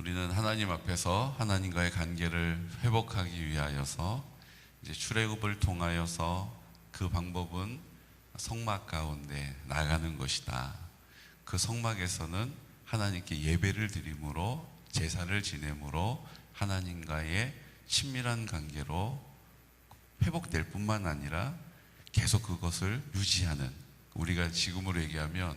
우리는 하나님 앞에서 하나님과의 관계를 회복하기 위하여서 이제 출애굽을 통하여서 그 방법은 성막 가운데 나가는 것이다. 그 성막에서는 하나님께 예배를 드림으로 제사를 지냄으로 하나님과의 친밀한 관계로 회복될 뿐만 아니라 계속 그것을 유지하는, 우리가 지금으로 얘기하면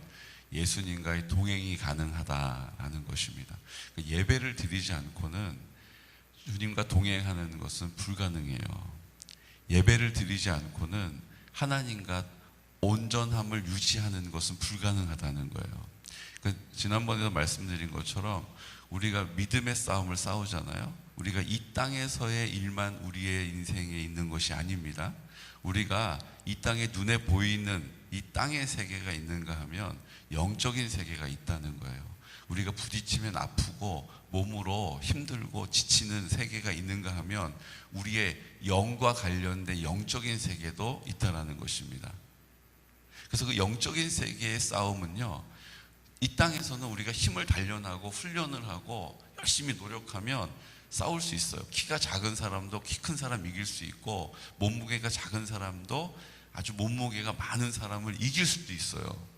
예수님과의 동행이 가능하다라는 것입니다. 예배를 드리지 않고는 주님과 동행하는 것은 불가능해요. 예배를 드리지 않고는 하나님과 온전함을 유지하는 것은 불가능하다는 거예요. 지난번에도 말씀드린 것처럼 우리가 믿음의 싸움을 싸우잖아요. 우리가 이 땅에서의 일만 우리의 인생에 있는 것이 아닙니다. 우리가 이 땅에 눈에 보이는 이 땅의 세계가 있는가 하면 영적인 세계가 있다는 거예요. 우리가 부딪히면 아프고 몸으로 힘들고 지치는 세계가 있는가 하면 우리의 영과 관련된 영적인 세계도 있다는 것입니다. 그래서 그 영적인 세계의 싸움은요, 이 땅에서는 우리가 힘을 단련하고 훈련을 하고 열심히 노력하면 싸울 수 있어요. 키가 작은 사람도 키 큰 사람 이길 수 있고, 몸무게가 작은 사람도 아주 몸무게가 많은 사람을 이길 수도 있어요.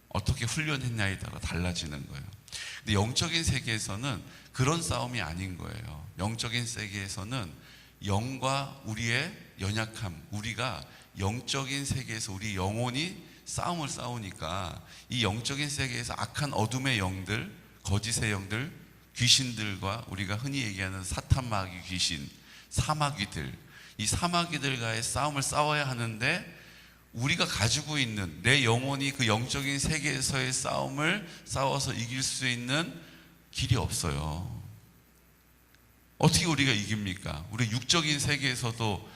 어떻게 훈련했냐에 따라 달라지는 거예요. 근데 영적인 세계에서는 그런 싸움이 아닌 거예요. 영적인 세계에서는 영과 우리의 연약함, 우리가 영적인 세계에서 우리 영혼이 싸움을 싸우니까 이 영적인 세계에서 악한 어둠의 영들, 거짓의 영들, 귀신들과 우리가 흔히 얘기하는 사탄 마귀 귀신, 사마귀들, 이 사마귀들과의 싸움을 싸워야 하는데 우리가 가지고 있는 내 영혼이 그 영적인 세계에서의 싸움을 싸워서 이길 수 있는 길이 없어요. 어떻게 우리가 이깁니까? 우리 육적인 세계에서도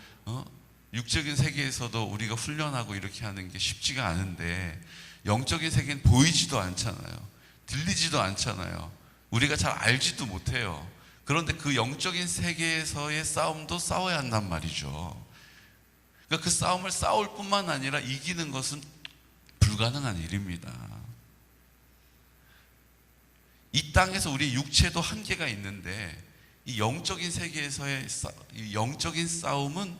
우리가 훈련하고 이렇게 하는 게 쉽지가 않은데, 영적인 세계는 보이지도 않잖아요. 들리지도 않잖아요. 우리가 잘 알지도 못해요. 그런데 그 영적인 세계에서의 싸움도 싸워야 한단 말이죠. 그러니까 그 싸움을 싸울 뿐만 아니라 이기는 것은 불가능한 일입니다. 이 땅에서 우리 육체도 한계가 있는데 이 영적인 세계에서의 이 영적인 싸움은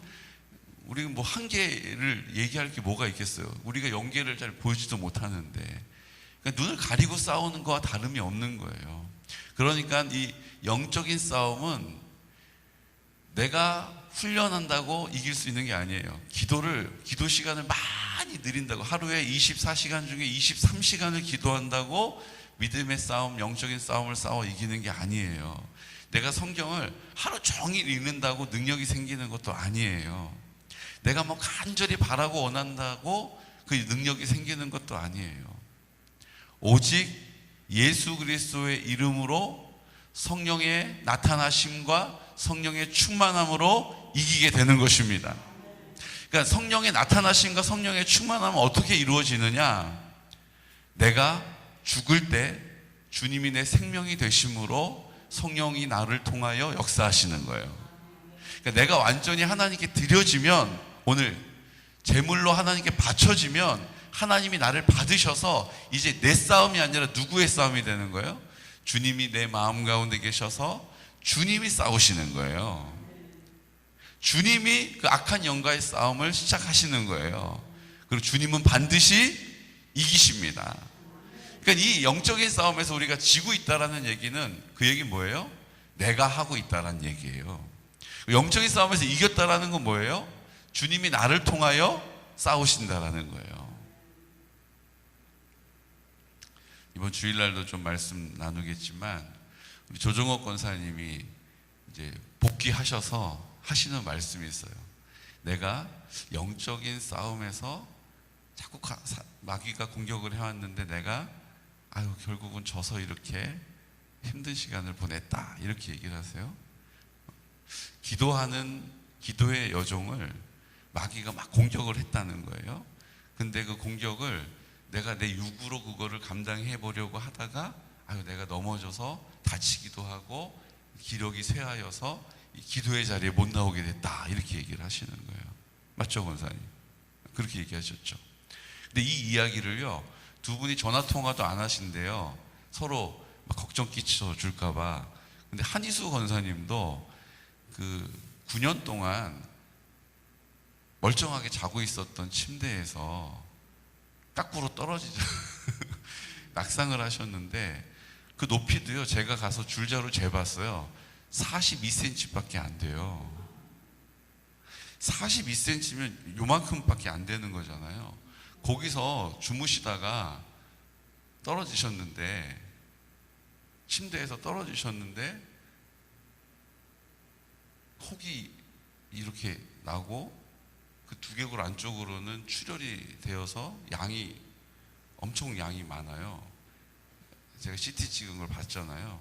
우리가 뭐 한계를 얘기할 게 뭐가 있겠어요. 우리가 영계를 잘 보지도 못하는데, 그러니까 눈을 가리고 싸우는 거와 다름이 없는 거예요. 그러니까 이 영적인 싸움은 내가 훈련한다고 이길 수 있는 게 아니에요. 기도 시간을 많이 늘린다고, 하루에 24시간 중에 23시간을 기도한다고 믿음의 싸움, 영적인 싸움을 싸워 이기는 게 아니에요. 내가 성경을 하루 종일 읽는다고 능력이 생기는 것도 아니에요. 내가 뭐 간절히 바라고 원한다고 그 능력이 생기는 것도 아니에요. 오직 예수 그리스도의 이름으로 성령의 나타나심과 성령의 충만함으로 이기게 되는 것입니다. 그러니까 성령의 나타나심과 성령의 충만함은 어떻게 이루어지느냐? 내가 죽을 때 주님이 내 생명이 되심으로 성령이 나를 통하여 역사하시는 거예요. 그러니까 내가 완전히 하나님께 드려지면, 오늘 제물로 하나님께 바쳐지면 하나님이 나를 받으셔서 이제 내 싸움이 아니라 누구의 싸움이 되는 거예요? 주님이 내 마음 가운데 계셔서 주님이 싸우시는 거예요. 주님이 그 악한 영과의 싸움을 시작하시는 거예요. 그리고 주님은 반드시 이기십니다. 그러니까 이 영적인 싸움에서 우리가 지고 있다라는 얘기는, 그 얘기는 뭐예요? 내가 하고 있다라는 얘기예요. 영적인 싸움에서 이겼다라는 건 뭐예요? 주님이 나를 통하여 싸우신다라는 거예요. 이번 주일날도 좀 말씀 나누겠지만, 우리 조정옥 권사님이 이제 복귀하셔서 하시는 말씀이 있어요. 내가 영적인 싸움에서 자꾸 마귀가 공격을 해왔는데 내가 결국은 져서 이렇게 힘든 시간을 보냈다, 이렇게 얘기를 하세요. 기도의 여종을 마귀가 막 공격을 했다는 거예요. 근데 그 공격을 내가 내 육으로 그거를 감당해 보려고 하다가 내가 넘어져서 다치기도 하고 기력이 쇠하여서 기도의 자리에 못 나오게 됐다, 이렇게 얘기를 하시는 거예요. 맞죠, 권사님? 그렇게 얘기하셨죠. 근데 이 이야기를요, 두 분이 전화 통화도 안 하신대요. 서로 막 걱정 끼쳐 줄까봐 근데 한희수 권사님도 그 9년 동안 멀쩡하게 자고 있었던 침대에서 까꾸로 떨어지자 낙상을 하셨는데, 그 높이도요, 제가 가서 줄자로 재봤어요. 42cm밖에 안 돼요. 42cm면 요만큼밖에 안 되는 거잖아요. 거기서 주무시다가 떨어지셨는데, 침대에서 떨어지셨는데 혹이 이렇게 나고 그 두개골 안쪽으로는 출혈이 되어서 엄청 양이 많아요. 제가 CT 찍은 걸 봤잖아요.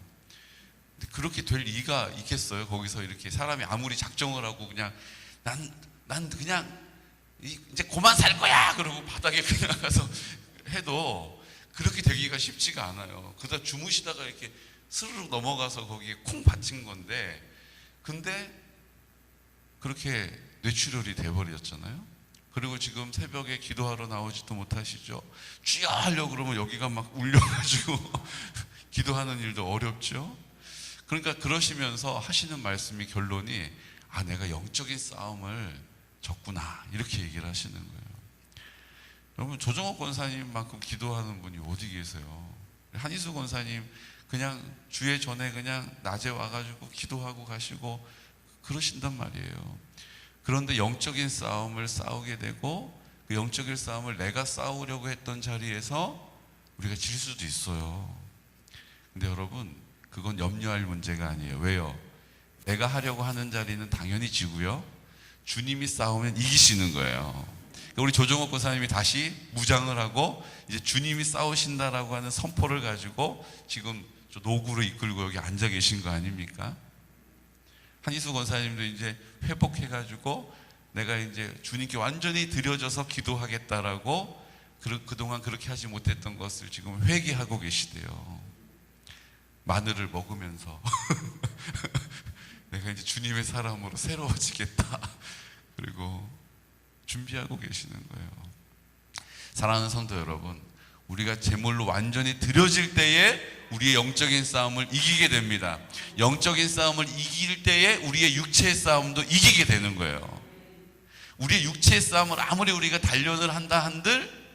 근데 그렇게 될 리가 있겠어요? 거기서 이렇게 사람이 아무리 작정을 하고 그냥 난 그냥 이제 그만 살 거야 그러고 바닥에 그냥 가서 해도 그렇게 되기가 쉽지가 않아요. 그러다 주무시다가 이렇게 스르륵 넘어가서 거기에 콩 받친 건데, 근데 그렇게 뇌출혈이 돼버렸잖아요. 그리고 지금 새벽에 기도하러 나오지도 못하시죠. 주여 하려고 그러면 여기가 막 울려가지고 기도하는 일도 어렵죠. 그러니까 그러시면서 하시는 말씀이 결론이, 내가 영적인 싸움을 졌구나, 이렇게 얘기를 하시는 거예요. 여러분, 조정옥 권사님만큼 기도하는 분이 어디 계세요? 한희수 권사님 그냥 주회 전에 그냥 낮에 와가지고 기도하고 가시고 그러신단 말이에요. 그런데 영적인 싸움을 싸우게 되고, 그 영적인 싸움을 내가 싸우려고 했던 자리에서 우리가 질 수도 있어요. 근데 여러분, 그건 염려할 문제가 아니에요. 왜요? 내가 하려고 하는 자리는 당연히 지고요, 주님이 싸우면 이기시는 거예요. 우리 조정옥 권사님이 다시 무장을 하고 이제 주님이 싸우신다라고 하는 선포를 가지고 지금 저 노구로 이끌고 여기 앉아 계신 거 아닙니까? 한희수 권사님도 이제 회복해가지고 내가 이제 주님께 완전히 드려져서 기도하겠다라고 그동안 그렇게 하지 못했던 것을 지금 회개하고 계시대요. 마늘을 먹으면서 내가 이제 주님의 사람으로 새로워지겠다, 그리고 준비하고 계시는 거예요. 사랑하는 성도 여러분, 우리가 제물로 완전히 드려질 때에 우리의 영적인 싸움을 이기게 됩니다. 영적인 싸움을 이길 때에 우리의 육체의 싸움도 이기게 되는 거예요. 우리의 육체의 싸움을 아무리 우리가 단련을 한다 한들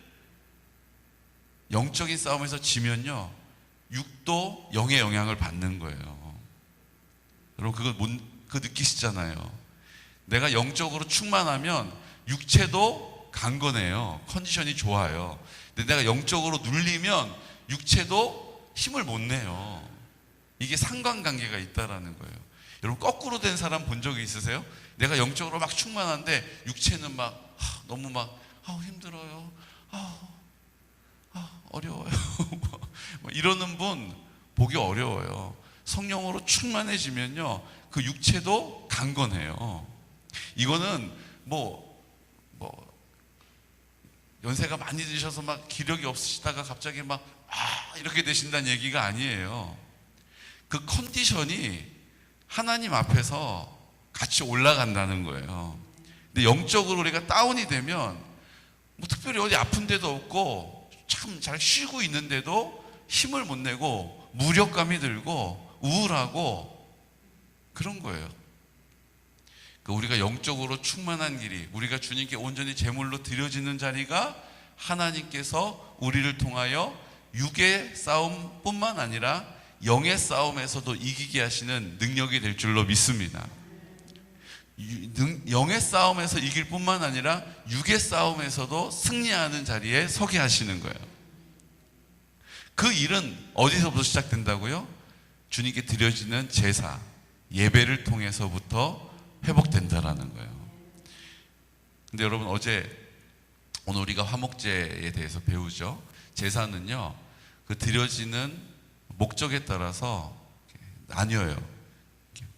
영적인 싸움에서 지면요, 육도 영의 영향을 받는 거예요. 여러분, 그거 느끼시잖아요. 내가 영적으로 충만하면 육체도 강건해요. 컨디션이 좋아요. 근데 내가 영적으로 눌리면 육체도 힘을 못 내요. 이게 상관관계가 있다라는 거예요. 여러분, 거꾸로 된 사람 본 적이 있으세요? 내가 영적으로 막 충만한데 육체는 막 너무 막 힘들어요, 어려워요 이러는 분 보기 어려워요. 성령으로 충만해지면요, 그 육체도 강건해요. 이거는 연세가 많이 드셔서 막 기력이 없으시다가 갑자기 막 이렇게 되신다는 얘기가 아니에요. 그 컨디션이 하나님 앞에서 같이 올라간다는 거예요. 근데 영적으로 우리가 다운이 되면 특별히 어디 아픈 데도 없고 참 잘 쉬고 있는데도 힘을 못 내고 무력감이 들고 우울하고 그런 거예요. 그러니까 우리가 영적으로 충만한 길이, 우리가 주님께 온전히 제물로 드려지는 자리가 하나님께서 우리를 통하여 육의 싸움뿐만 아니라 영의 싸움에서도 이기게 하시는 능력이 될 줄로 믿습니다. 영의 싸움에서 이길 뿐만 아니라 육의 싸움에서도 승리하는 자리에 서게 하시는 거예요. 그 일은 어디서부터 시작된다고요? 주님께 드려지는 제사, 예배를 통해서부터 회복된다라는 거예요. 근데 여러분, 오늘 우리가 화목제에 대해서 배우죠. 제사는요, 그 드려지는 목적에 따라서 나뉘어요.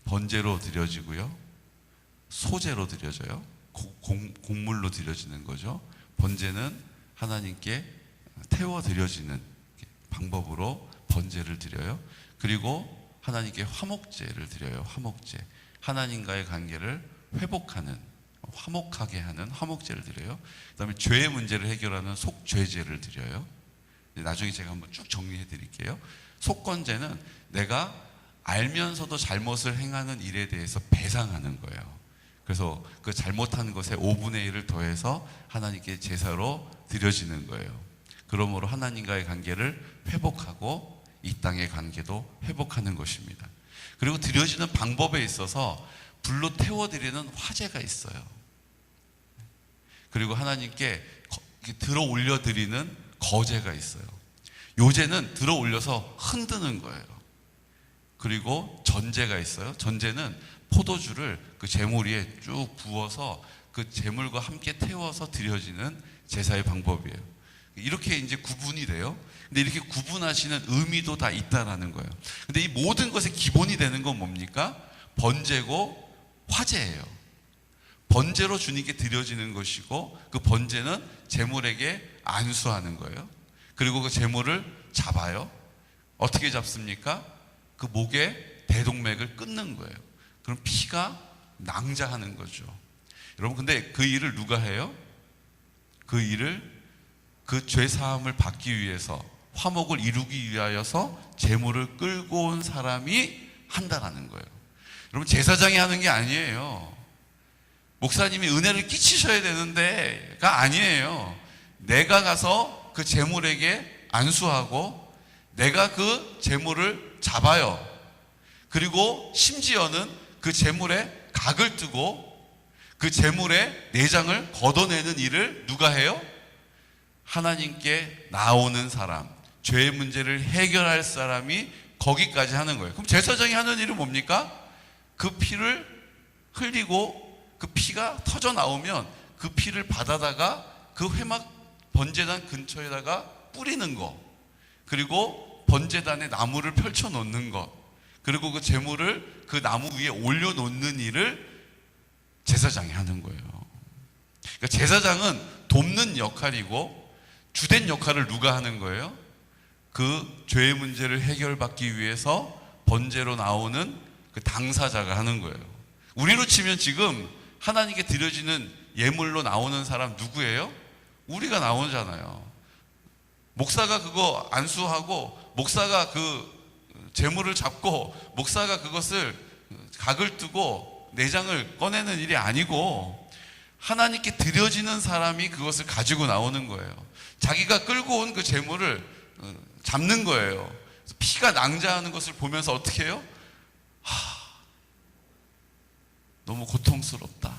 번제로 드려지고요, 소제로 드려져요. 곡물로 드려지는 거죠. 번제는 하나님께 태워 드려지는 방법으로 번제를 드려요. 그리고 하나님께 화목제를 드려요. 화목제, 하나님과의 관계를 회복하는, 화목하게 하는 화목제를 드려요. 그 다음에 죄의 문제를 해결하는 속죄제를 드려요. 나중에 제가 한번 쭉 정리해 드릴게요. 속건제는 내가 알면서도 잘못을 행하는 일에 대해서 배상하는 거예요. 그래서 그 잘못한 것에 5분의 1을 더해서 하나님께 제사로 드려지는 거예요. 그러므로 하나님과의 관계를 회복하고 이 땅의 관계도 회복하는 것입니다. 그리고 드려지는 방법에 있어서 불로 태워드리는 화제가 있어요. 그리고 하나님께 들어 올려드리는 거제가 있어요. 요제는 들어 올려서 흔드는 거예요. 그리고 전제가 있어요. 전제는 포도주를 그 제물 위에 쭉 부어서 그 제물과 함께 태워서 드려지는 제사의 방법이에요. 이렇게 이제 구분이 돼요. 근데 이렇게 구분하시는 의미도 다 있다라는 거예요. 근데 이 모든 것의 기본이 되는 건 뭡니까? 번제고 화제예요. 번제로 주님께 드려지는 것이고, 그 번제는 제물에게 안수하는 거예요. 그리고 그 제물을 잡아요. 어떻게 잡습니까? 그 목에 대동맥을 끊는 거예요. 그럼 피가 낭자하는 거죠. 여러분, 근데 그 일을 누가 해요? 그 일을 그 죄사함을 받기 위해서, 화목을 이루기 위하여서 제물을 끌고 온 사람이 한다라는 거예요. 여러분, 제사장이 하는 게 아니에요. 목사님이 은혜를 끼치셔야 되는데가 아니에요. 내가 가서 그 제물에게 안수하고 내가 그 제물을 잡아요. 그리고 심지어는 그 제물에 각을 뜨고 그 제물의 내장을 걷어내는 일을 누가 해요? 하나님께 나오는 사람, 죄의 문제를 해결할 사람이 거기까지 하는 거예요. 그럼 제사장이 하는 일은 뭡니까? 그 피를 흘리고 그 피가 터져 나오면 그 피를 받아다가 그 회막 번제단 근처에다가 뿌리는 거, 그리고 번제단에 나무를 펼쳐 놓는 것, 그리고 그 제물을 그 나무 위에 올려 놓는 일을 제사장이 하는 거예요. 그러니까 제사장은 돕는 역할이고, 주된 역할을 누가 하는 거예요? 그 죄의 문제를 해결받기 위해서 번제로 나오는 그 당사자가 하는 거예요. 우리로 치면 지금 하나님께 드려지는 예물로 나오는 사람 누구예요? 우리가 나오잖아요. 목사가 그거 안수하고, 목사가 그 제물을 잡고, 목사가 그것을 각을 뜨고 내장을 꺼내는 일이 아니고, 하나님께 드려지는 사람이 그것을 가지고 나오는 거예요. 자기가 끌고 온 그 제물을 잡는 거예요. 피가 낭자하는 것을 보면서 어떻게 해요? 너무 고통스럽다.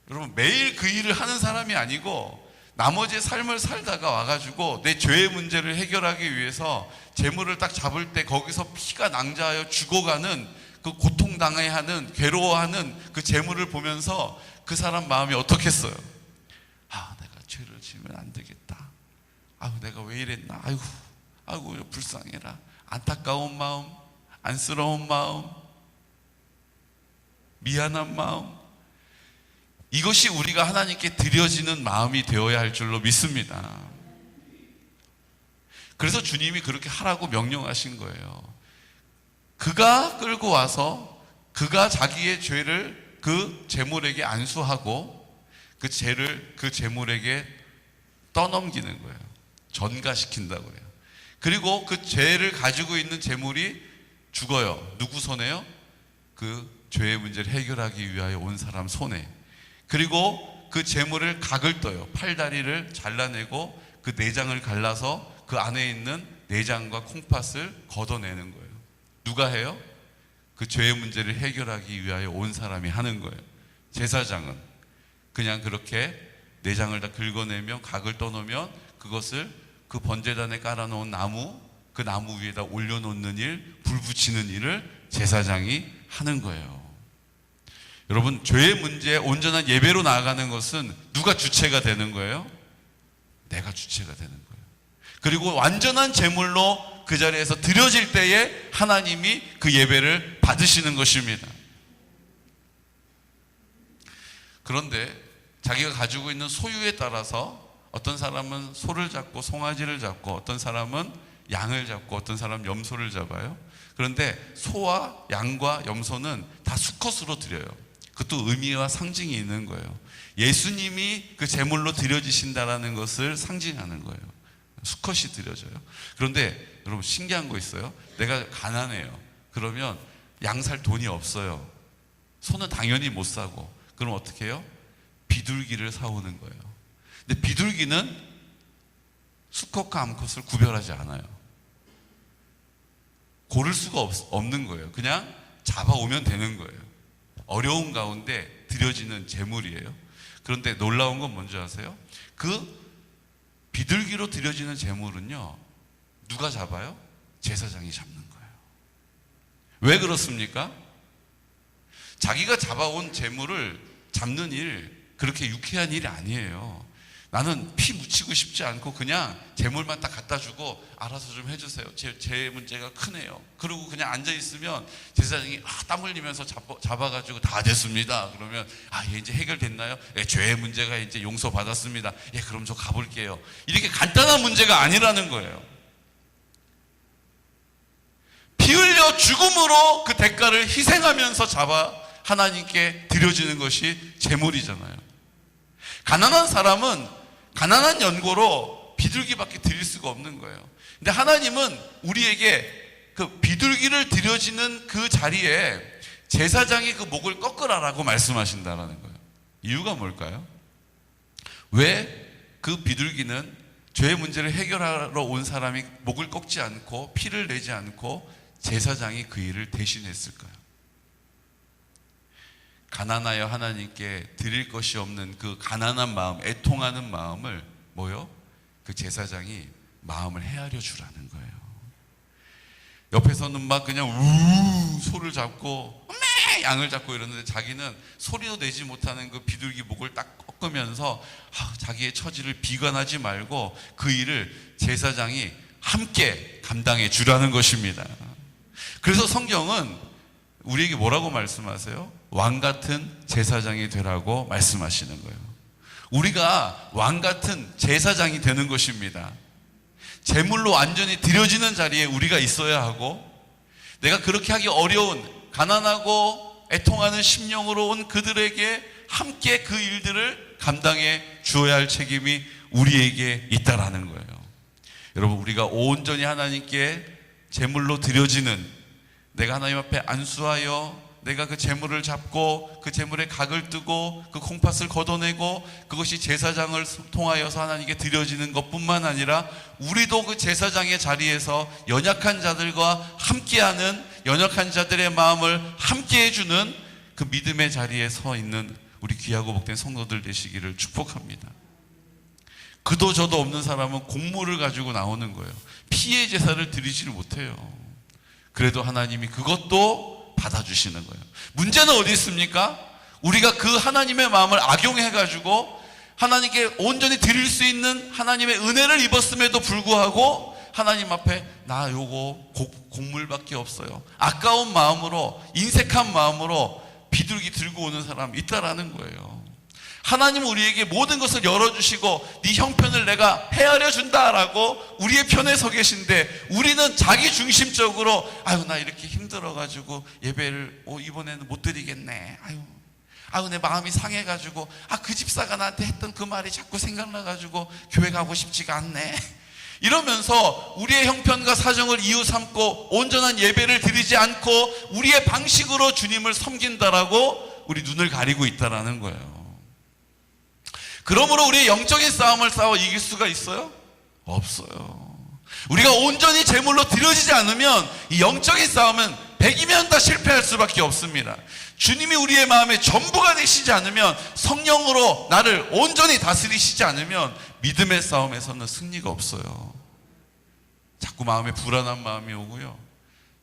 여러분, 매일 그 일을 하는 사람이 아니고 나머지의 삶을 살다가 와가지고 내 죄의 문제를 해결하기 위해서 제물을 딱 잡을 때 거기서 피가 낭자하여 죽어가는, 그 고통당해야 하는, 괴로워하는 그 제물을 보면서 그 사람 마음이 어떻겠어요? 내가 죄를 지으면 안 되겠다. 내가 왜 이랬나? 아이고 불쌍해라. 안타까운 마음, 안쓰러운 마음, 미안한 마음, 이것이 우리가 하나님께 드려지는 마음이 되어야 할 줄로 믿습니다. 그래서 주님이 그렇게 하라고 명령하신 거예요. 그가 끌고 와서 그가 자기의 죄를 그 제물에게 안수하고 그 죄를 그 제물에게 떠넘기는 거예요. 전가시킨다고 해요. 그리고 그 죄를 가지고 있는 제물이 죽어요. 누구 손에요? 그 죄의 문제를 해결하기 위하여 온 사람 손에. 그리고 그 제물을 각을 떠요. 팔다리를 잘라내고 그 내장을 갈라서 그 안에 있는 내장과 콩팥을 걷어내는 거예요. 누가 해요? 그 죄의 문제를 해결하기 위하여 온 사람이 하는 거예요. 제사장은 그냥 그렇게 내장을 다 긁어내면, 각을 떠놓으면 그것을 그 번제단에 깔아놓은 나무, 그 나무 위에다 올려놓는 일, 불 붙이는 일을 제사장이 하는 거예요. 여러분, 죄의 문제에 온전한 예배로 나아가는 것은 누가 주체가 되는 거예요? 내가 주체가 되는 거예요. 그리고 완전한 제물로 그 자리에서 드려질 때에 하나님이 그 예배를 받으시는 것입니다. 그런데 자기가 가지고 있는 소유에 따라서 어떤 사람은 소를 잡고 송아지를 잡고, 어떤 사람은 양을 잡고, 어떤 사람은 염소를 잡아요. 그런데 소와 양과 염소는 다 수컷으로 드려요. 그것도 의미와 상징이 있는 거예요. 예수님이 그 제물로 드려지신다라는 것을 상징하는 거예요. 수컷이 드려져요. 그런데 여러분 신기한 거 있어요. 내가 가난해요. 그러면 양 살 돈이 없어요. 소는 당연히 못 사고. 그럼 어떻게 해요? 비둘기를 사오는 거예요. 근데 비둘기는 수컷과 암컷을 구별하지 않아요. 고를 수가 없는 거예요. 그냥 잡아오면 되는 거예요. 어려운 가운데 드려지는 제물이에요. 그런데 놀라운 건 뭔지 아세요? 그 비둘기로 드려지는 제물은요, 누가 잡아요? 제사장이 잡는 거예요. 왜 그렇습니까? 자기가 잡아온 제물을 잡는 일, 그렇게 유쾌한 일이 아니에요. 나는 피 묻히고 싶지 않고 그냥 제물만 딱 갖다 주고 알아서 좀 해주세요. 제 문제가 크네요. 그리고 그냥 앉아있으면 제사장이 땀 흘리면서 잡아가지고 다 됐습니다. 그러면 얘 이제 해결됐나요? 예, 죄의 문제가 이제 용서받았습니다. 예, 그럼 저 가볼게요. 이렇게 간단한 문제가 아니라는 거예요. 피 흘려 죽음으로 그 대가를 희생하면서 잡아 하나님께 드려지는 것이 제물이잖아요. 가난한 사람은 가난한 연고로 비둘기밖에 드릴 수가 없는 거예요. 근데 하나님은 우리에게 그 비둘기를 드려지는 그 자리에 제사장이 그 목을 꺾으라라고 말씀하신다라는 거예요. 이유가 뭘까요? 왜 그 비둘기는 죄의 문제를 해결하러 온 사람이 목을 꺾지 않고 피를 내지 않고 제사장이 그 일을 대신했을까요? 가난하여 하나님께 드릴 것이 없는 그 가난한 마음, 애통하는 마음을 그 제사장이 마음을 헤아려 주라는 거예요. 옆에서는 막 그냥 소를 잡고 양을 잡고 이러는데 자기는 소리도 내지 못하는 그 비둘기 목을 딱 꺾으면서 자기의 처지를 비관하지 말고 그 일을 제사장이 함께 감당해 주라는 것입니다. 그래서 성경은 우리에게 뭐라고 말씀하세요? 왕 같은 제사장이 되라고 말씀하시는 거예요. 우리가 왕 같은 제사장이 되는 것입니다. 제물로 완전히 드려지는 자리에 우리가 있어야 하고, 내가 그렇게 하기 어려운 가난하고 애통하는 심령으로 온 그들에게 함께 그 일들을 감당해 주어야 할 책임이 우리에게 있다라는 거예요. 여러분, 우리가 온전히 하나님께 제물로 드려지는, 내가 하나님 앞에 안수하여 내가 그 제물을 잡고 그 제물에 각을 뜨고 그 콩팥을 걷어내고 그것이 제사장을 통하여서 하나님께 드려지는 것뿐만 아니라 우리도 그 제사장의 자리에서 연약한 자들과 함께하는, 연약한 자들의 마음을 함께 해주는 그 믿음의 자리에 서 있는 우리 귀하고 복된 성도들 되시기를 축복합니다. 그도 저도 없는 사람은 곡물을 가지고 나오는 거예요. 피의 제사를 드리지를 못해요. 그래도 하나님이 그것도 받아주시는 거예요. 문제는 어디 있습니까? 우리가 그 하나님의 마음을 악용해가지고 하나님께 온전히 드릴 수 있는 하나님의 은혜를 입었음에도 불구하고 하나님 앞에 나 요거 곡물밖에 없어요, 아까운 마음으로, 인색한 마음으로 비둘기 들고 오는 사람이 있다라는 거예요. 하나님은 우리에게 모든 것을 열어주시고 네 형편을 내가 헤아려 준다라고 우리의 편에 서 계신데, 우리는 자기 중심적으로 나 이렇게 힘들어가지고 예배를 이번에는 못 드리겠네, 내 마음이 상해가지고 그 집사가 나한테 했던 그 말이 자꾸 생각나가지고 교회 가고 싶지가 않네, 이러면서 우리의 형편과 사정을 이유 삼고 온전한 예배를 드리지 않고 우리의 방식으로 주님을 섬긴다라고 우리 눈을 가리고 있다라는 거예요. 그러므로 우리의 영적인 싸움을 싸워 이길 수가 있어요? 없어요. 우리가 온전히 제물로 드려지지 않으면 이 영적인 싸움은 100이면 다 실패할 수밖에 없습니다. 주님이 우리의 마음의 전부가 되시지 않으면, 성령으로 나를 온전히 다스리시지 않으면 믿음의 싸움에서는 승리가 없어요. 자꾸 마음에 불안한 마음이 오고요,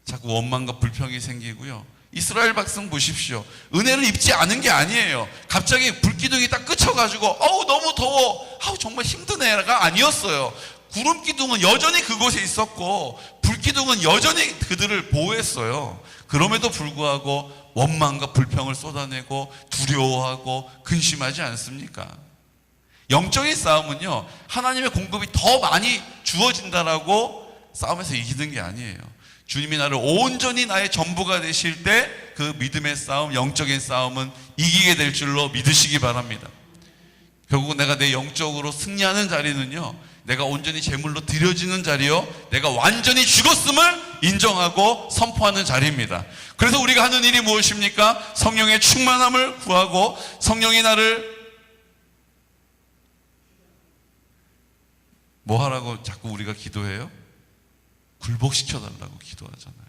자꾸 원망과 불평이 생기고요. 이스라엘 백성 보십시오. 은혜를 입지 않은 게 아니에요. 갑자기 불기둥이 딱 끄쳐가지고 너무 더워, 정말 힘드네가 아니었어요. 구름기둥은 여전히 그곳에 있었고 불기둥은 여전히 그들을 보호했어요. 그럼에도 불구하고 원망과 불평을 쏟아내고 두려워하고 근심하지 않습니까? 영적인 싸움은요, 하나님의 공급이 더 많이 주어진다라고 싸움에서 이기는 게 아니에요. 주님이 나를 온전히 나의 전부가 되실 때 그 믿음의 싸움, 영적인 싸움은 이기게 될 줄로 믿으시기 바랍니다. 결국 내가 내 영적으로 승리하는 자리는요, 내가 온전히 제물로 드려지는 자리요, 내가 완전히 죽었음을 인정하고 선포하는 자리입니다. 그래서 우리가 하는 일이 무엇입니까? 성령의 충만함을 구하고 성령이 나를 뭐 하라고 자꾸 우리가 기도해요? 굴복시켜달라고 기도하잖아요.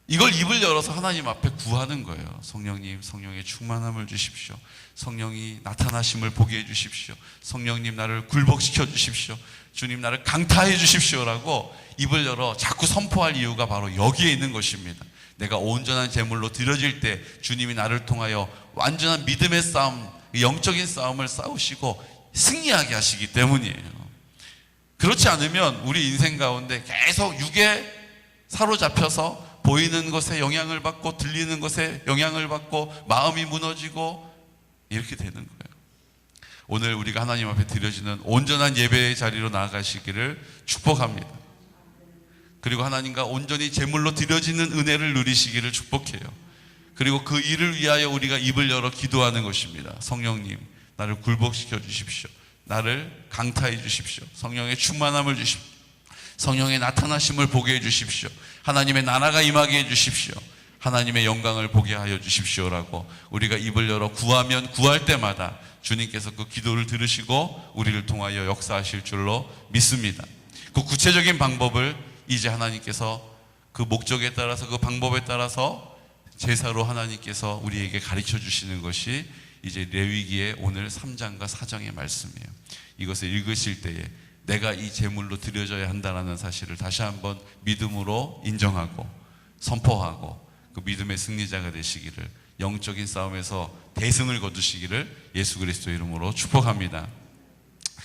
이걸 입을 열어서 하나님 앞에 구하는 거예요. 성령님, 성령의 충만함을 주십시오. 성령이 나타나심을 보게 해주십시오. 성령님, 나를 굴복시켜 주십시오. 주님, 나를 강타해 주십시오라고 입을 열어 자꾸 선포할 이유가 바로 여기에 있는 것입니다. 내가 온전한 제물로 드려질 때 주님이 나를 통하여 완전한 믿음의 싸움, 영적인 싸움을 싸우시고 승리하게 하시기 때문이에요. 그렇지 않으면 우리 인생 가운데 계속 육에 사로잡혀서 보이는 것에 영향을 받고 들리는 것에 영향을 받고 마음이 무너지고 이렇게 되는 거예요. 오늘 우리가 하나님 앞에 드려지는 온전한 예배의 자리로 나아가시기를 축복합니다. 그리고 하나님과 온전히 제물로 드려지는 은혜를 누리시기를 축복해요. 그리고 그 일을 위하여 우리가 입을 열어 기도하는 것입니다. 성령님, 나를 굴복시켜 주십시오. 나를 강타해 주십시오. 성령의 충만함을 주십시오. 성령의 나타나심을 보게 해 주십시오. 하나님의 나라가 임하게 해 주십시오. 하나님의 영광을 보게 하여 주십시오라고 우리가 입을 열어 구하면 구할 때마다 주님께서 그 기도를 들으시고 우리를 통하여 역사하실 줄로 믿습니다. 그 구체적인 방법을 이제 하나님께서 그 목적에 따라서 그 방법에 따라서 제사로 하나님께서 우리에게 가르쳐 주시는 것이 이제 레위기의 오늘 3장과 4장의 말씀이에요. 이것을 읽으실 때에 내가 이 제물로 드려져야 한다는 사실을 다시 한번 믿음으로 인정하고 선포하고 그 믿음의 승리자가 되시기를, 영적인 싸움에서 대승을 거두시기를 예수 그리스도 이름으로 축복합니다.